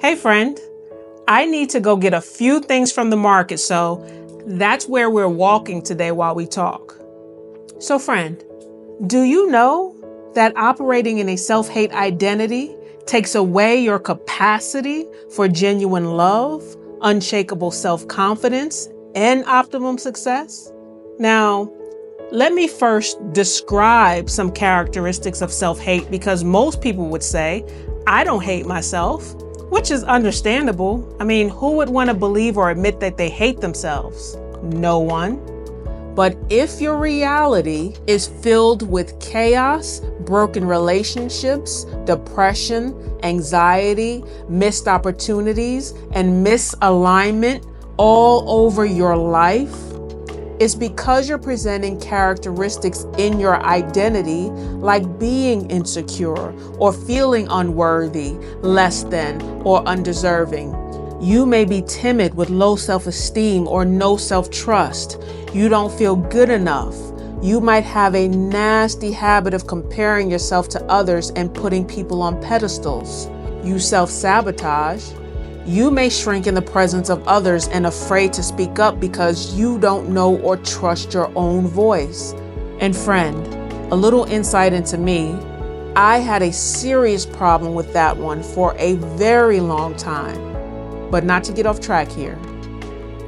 Hey friend, I need to go get a few things from the market, so that's where we're walking today while we talk. So friend, do you know that operating in a self-hate identity takes away your capacity for genuine love, unshakable self-confidence, and optimum success? Now, let me first describe some characteristics of self-hate because most people would say, I don't hate myself, which is understandable. I mean, who would want to believe or admit that they hate themselves? No one. But if your reality is filled with chaos, broken relationships, depression, anxiety, missed opportunities, and misalignment all over your life, it's because you're presenting characteristics in your identity like being insecure or feeling unworthy, less than, or undeserving. You may be timid with low self-esteem or no self-trust. You don't feel good enough. You might have a nasty habit of comparing yourself to others and putting people on pedestals. You self-sabotage. You may shrink in the presence of others and afraid to speak up because you don't know or trust your own voice. And friend, a little insight into me, I had a serious problem with that one for a very long time. But not to get off track here.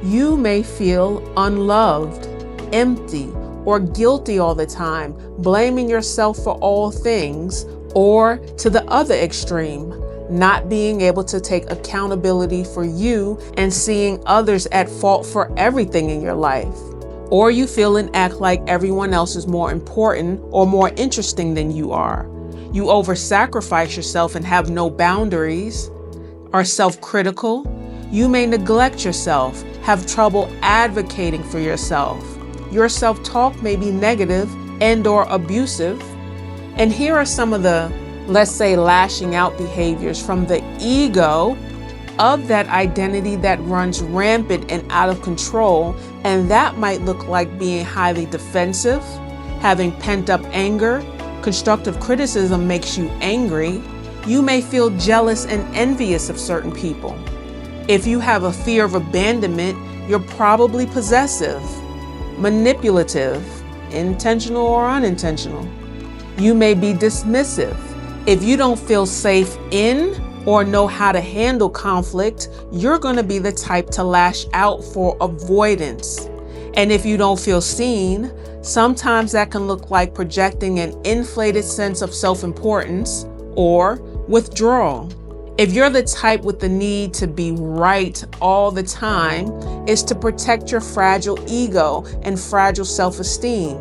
You may feel unloved, empty, or guilty all the time, blaming yourself for all things, or to the other extreme, not being able to take accountability for you and seeing others at fault for everything in your life. Or you feel and act like everyone else is more important or more interesting than you are. You over-sacrifice yourself and have no boundaries, are self-critical. You may neglect yourself, have trouble advocating for yourself. Your self-talk may be negative and/or abusive. And here are some of the, let's say, lashing out behaviors from the ego of that identity that runs rampant and out of control. And that might look like being highly defensive, having pent-up anger. Constructive criticism makes you angry. You may feel jealous and envious of certain people. If you have a fear of abandonment, you're probably possessive, manipulative, intentional or unintentional. You may be dismissive. If you don't feel safe in or know how to handle conflict, you're going to be the type to lash out for avoidance. And if you don't feel seen, sometimes that can look like projecting an inflated sense of self-importance or withdrawal. If you're the type with the need to be right all the time, it's to protect your fragile ego and fragile self-esteem.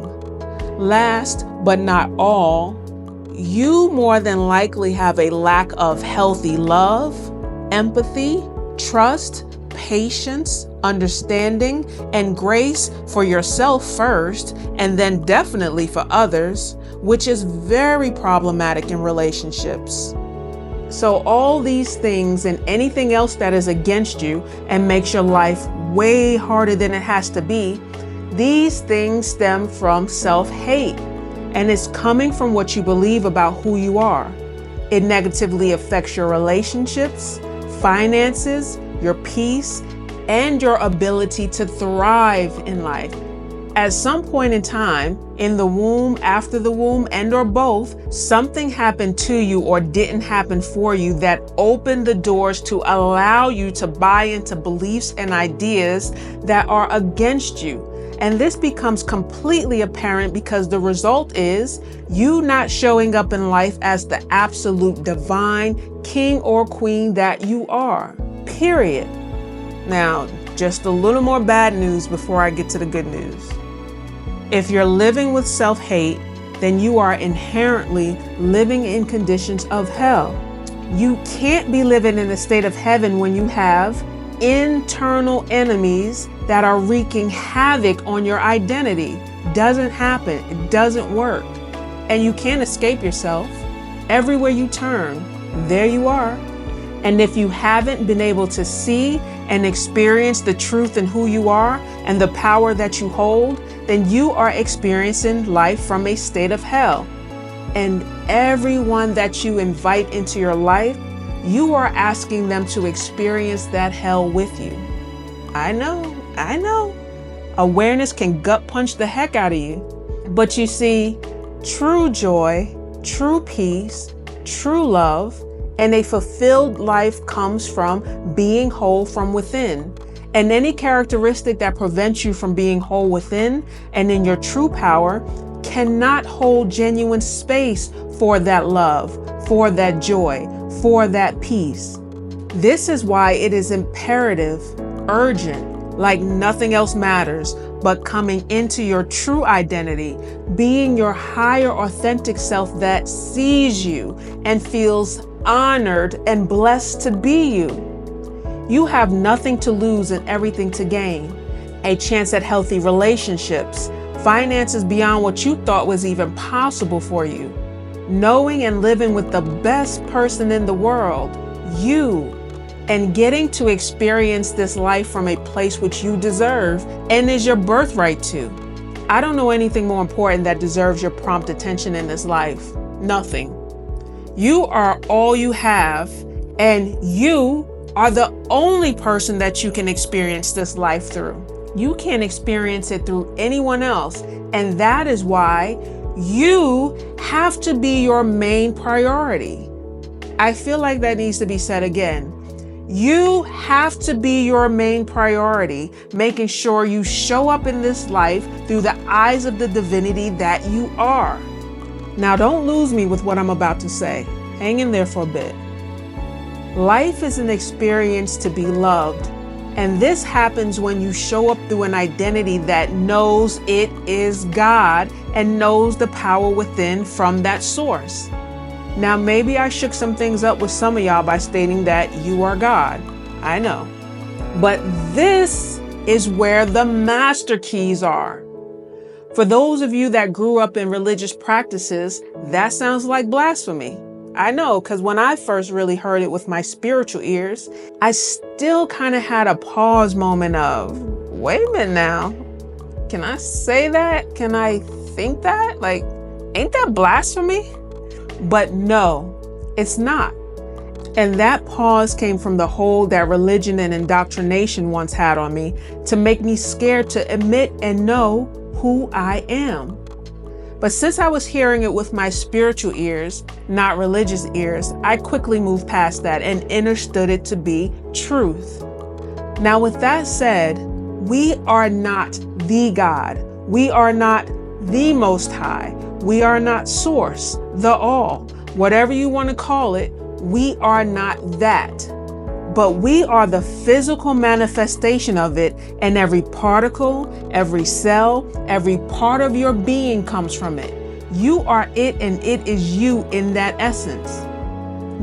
Last but not all, you more than likely have a lack of healthy love, empathy, trust, patience, understanding, and grace for yourself first, and then definitely for others, which is very problematic in relationships. So all these things and anything else that is against you and makes your life way harder than it has to be, these things stem from self-hate. And it's coming from what you believe about who you are. It negatively affects your relationships, finances, your peace, and your ability to thrive in life. At some point in time, in the womb, after the womb, and/or both, something happened to you or didn't happen for you that opened the doors to allow you to buy into beliefs and ideas that are against you. And this becomes completely apparent because the result is you not showing up in life as the absolute divine king or queen that you are, period. Now, just a little more bad news before I get to the good news. If you're living with self-hate, then you are inherently living in conditions of hell. You can't be living in a state of heaven when you have internal enemies that are wreaking havoc on your identity. Doesn't happen. It doesn't work. And you can't escape yourself. Everywhere you turn, there you are. And if you haven't been able to see and experience the truth in who you are and the power that you hold, then you are experiencing life from a state of hell. And everyone that you invite into your life, you are asking them to experience that hell with you. I know. Awareness can gut punch the heck out of you. But you see, true joy, true peace, true love, and a fulfilled life comes from being whole from within. And any characteristic that prevents you from being whole within and in your true power cannot hold genuine space for that love, for that joy, for that peace. This is why it is imperative, urgent, like nothing else matters, but coming into your true identity, being your higher authentic self that sees you and feels honored and blessed to be you. You have nothing to lose and everything to gain. A chance at healthy relationships, finances beyond what you thought was even possible for you, knowing and living with the best person in the world, you, and getting to experience this life from a place which you deserve and is your birthright to. I don't know anything more important that deserves your prompt attention in this life. Nothing. You are all you have, and you are the only person that you can experience this life through. You can't experience it through anyone else. And that is why you have to be your main priority. I feel like that needs to be said again. You have to be your main priority, making sure you show up in this life through the eyes of the divinity that you are. Now, don't lose me with what I'm about to say. Hang in there for a bit. Life is an experience to be loved, and this happens when you show up through an identity that knows it is God and knows the power within from that source. Now, maybe I shook some things up with some of y'all by stating that you are God. I know. But this is where the master keys are. For those of you that grew up in religious practices, that sounds like blasphemy. I know, because when I first really heard it with my spiritual ears, I still kind of had a pause moment of, wait a minute now, can I say that? Can I think that? Like, ain't that blasphemy? But no, it's not. And that pause came from the hold that religion and indoctrination once had on me to make me scared to admit and know who I am. But since I was hearing it with my spiritual ears, not religious ears, I quickly moved past that and understood it to be truth. Now, with that said, we are not the God. We are not the Most High. We are not Source, the All. Whatever you want to call it, we are not that. But we are the physical manifestation of it, and every particle, every cell, every part of your being comes from it. You are it, and it is you in that essence.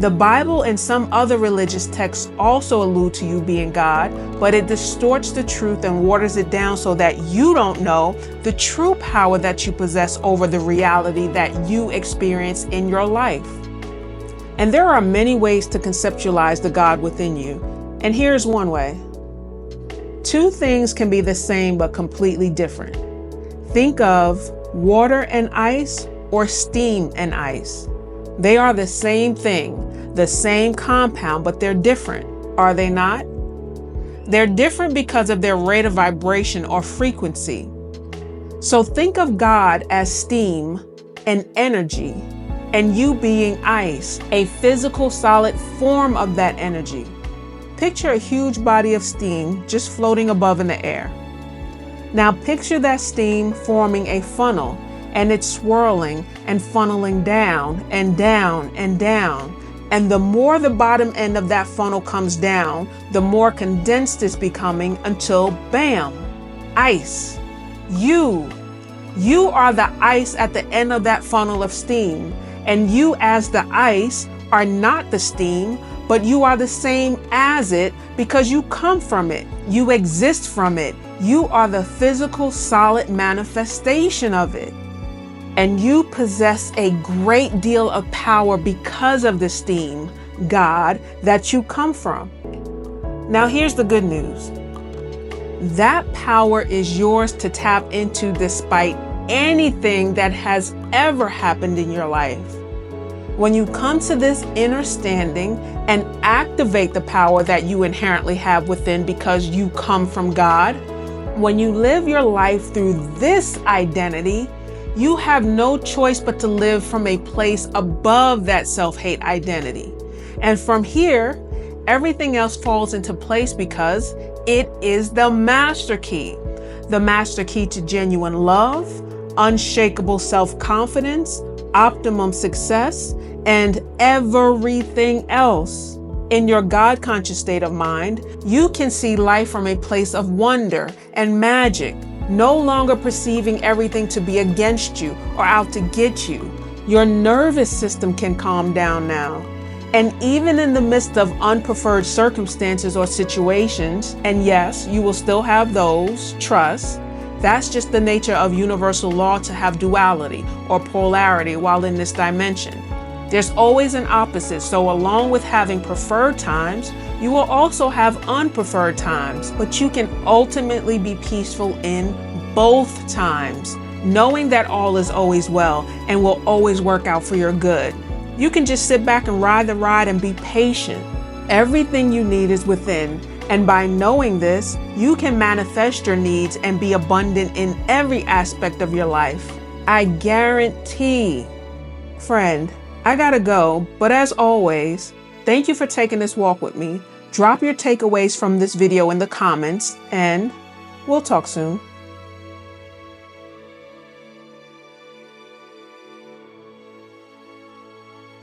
The Bible and some other religious texts also allude to you being God, but it distorts the truth and waters it down so that you don't know the true power that you possess over the reality that you experience in your life. And there are many ways to conceptualize the God within you. And here's one way. Two things can be the same but completely different. Think of water and ice or steam and ice. They are the same thing, the same compound, but they're different, are they not? They're different because of their rate of vibration or frequency. So think of God as steam and energy, and you being ice, a physical solid form of that energy. Picture a huge body of steam just floating above in the air. Now picture that steam forming a funnel, and it's swirling and funneling down and down and down. And the more the bottom end of that funnel comes down, the more condensed it's becoming until bam, ice. You are the ice at the end of that funnel of steam. And you as the ice are not the steam, but you are the same as it because you come from it. You exist from it. You are the physical solid manifestation of it. And you possess a great deal of power because of the steam, God, that you come from. Now here's the good news. That power is yours to tap into despite anything that has ever happened in your life. When you come to this inner standing and activate the power that you inherently have within because you come from God, when you live your life through this identity, you have no choice but to live from a place above that self-hate identity. And from here, everything else falls into place because it is the master key. The master key to genuine love, unshakable self-confidence, optimum success, and everything else. In your God-conscious state of mind, you can see life from a place of wonder and magic, no longer perceiving everything to be against you or out to get you. Your nervous system can calm down now. And even in the midst of unpreferred circumstances or situations, and yes, you will still have those, trust, that's just the nature of universal law to have duality or polarity while in this dimension. There's always an opposite, so along with having preferred times, you will also have unpreferred times, but you can ultimately be peaceful in both times, knowing that all is always well and will always work out for your good. You can just sit back and ride the ride and be patient. Everything you need is within, and by knowing this, you can manifest your needs and be abundant in every aspect of your life. I guarantee. Friend, I gotta go, but as always, thank you for taking this walk with me. Drop your takeaways from this video in the comments, and we'll talk soon.